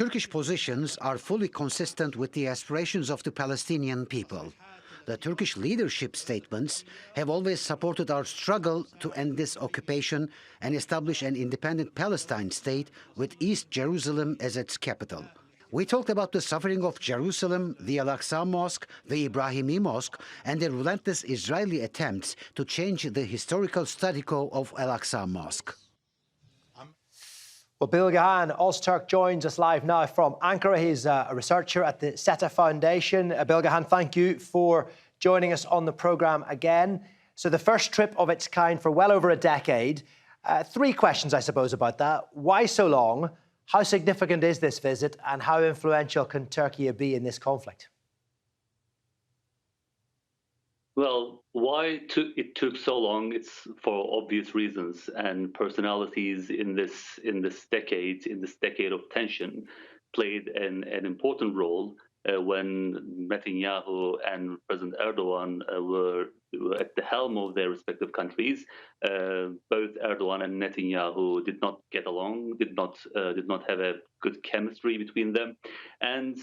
Turkish positions are fully consistent with the aspirations of the Palestinian people. The Turkish leadership statements have always supported our struggle to end this occupation and establish an independent Palestine state with East Jerusalem as its capital. We talked about the suffering of Jerusalem, the Al-aqsa Mosque, the Ibrahimi Mosque, and the relentless Israeli attempts to change the historical status quo of Al-aqsa Mosque. Well, Bilgehan Ozturk joins us live now from Ankara. He's a researcher at the SETA Foundation. Bilgehan, thank you for joining us on the programme again. So the first trip of its kind for well over a decade. Three questions, I suppose, about that. Why so long? How significant is this visit? And how influential can Türkiye be in this conflict? Well, why it took so long? It's for obvious reasons, and personalities in this decade of tension played an important role when Netanyahu and President Erdogan were at the helm of their respective countries. Both Erdogan and Netanyahu did not get along, did not have a good chemistry between them, and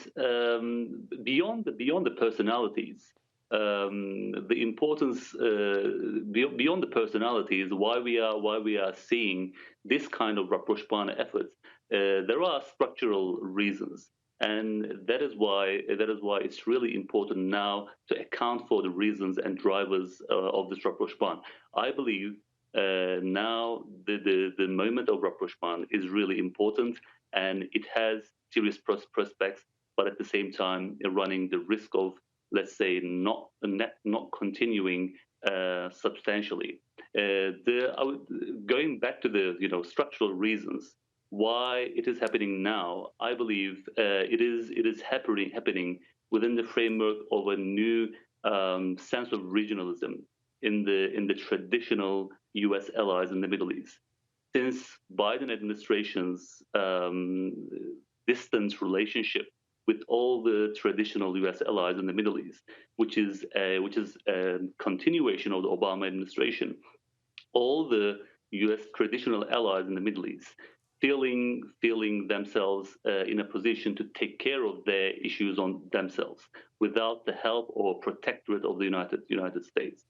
beyond the personalities. The importance beyond the personalities, why we are seeing this kind of rapprochement efforts. There are structural reasons, and that is why it's really important now to account for the reasons and drivers of this rapprochement. I believe now the moment of rapprochement is really important, and it has serious prospects, but at the same time running the risk of, let's say, not continuing substantially. Going back to the structural reasons why it is happening now, I believe it is happening within the framework of a new sense of regionalism in the traditional U.S. allies in the Middle East. Since Biden administration's distant relationship with all the traditional U.S. allies in the Middle East, which is a continuation of the Obama administration. All the U.S. traditional allies in the Middle East feeling themselves in a position to take care of their issues on themselves without the help or protectorate of the United States.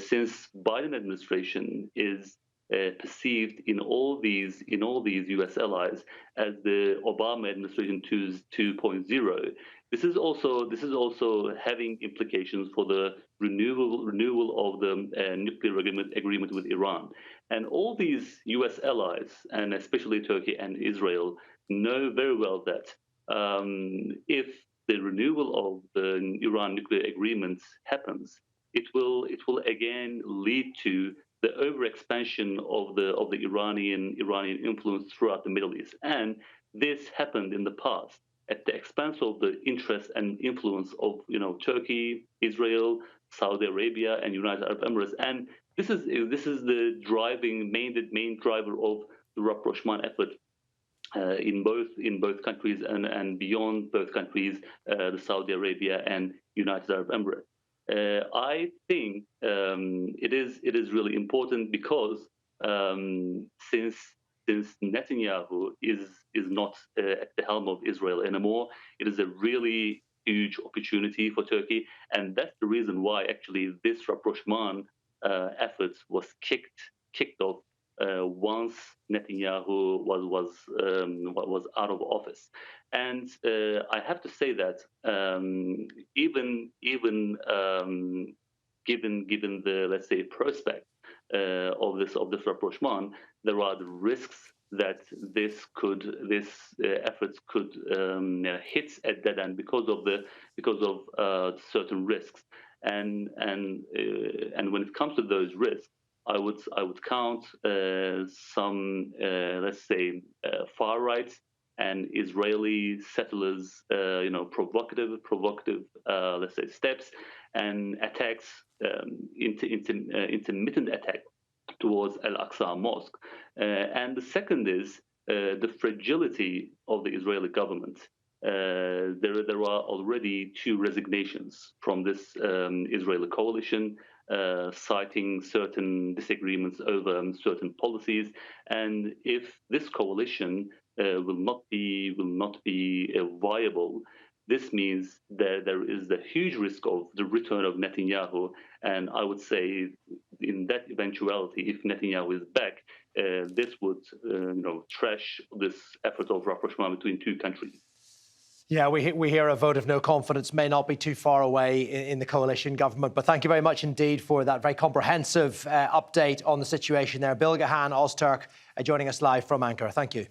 Since Biden administration is perceived in all these U.S. allies as the Obama administration 2.0. This is also having implications for the renewal of the nuclear agreement with Iran. And all these U.S. allies, and especially Turkey and Israel, know very well that if the renewal of the Iran nuclear agreement happens, it will again lead to the overexpansion of the Iranian influence throughout the Middle East. And this happened in the past at the expense of the interest and influence of Turkey, Israel, Saudi Arabia, and United Arab Emirates. And this is the main driver of the rapprochement effort in both countries and beyond both countries, the Saudi Arabia and United Arab Emirates. I think it is really important because since Netanyahu is not at the helm of Israel anymore, it is a really huge opportunity for Turkey, and that's the reason why actually this rapprochement efforts was kicked off once Netanyahu was out of office. And I have to say that even given the, let's say, prospect of this rapprochement, there are the risks that this efforts could hit at dead end because of certain risks. And when it comes to those risks, I would count some let's say far right and Israeli settlers, provocative let's say steps and attacks, intermittent attack towards Al-Aqsa Mosque. And the second is the fragility of the Israeli government. There are already 2 resignations from this Israeli coalition, citing certain disagreements over certain policies. And if this coalition will not be viable. This means that there is a huge risk of the return of Netanyahu, and I would say, in that eventuality, if Netanyahu is back, this would, trash this effort of rapprochement between two countries. Yeah, we hear a vote of no confidence may not be too far away in the coalition government. But thank you very much indeed for that very comprehensive update on the situation there. Bilgehan Ozturk joining us live from Ankara. Thank you.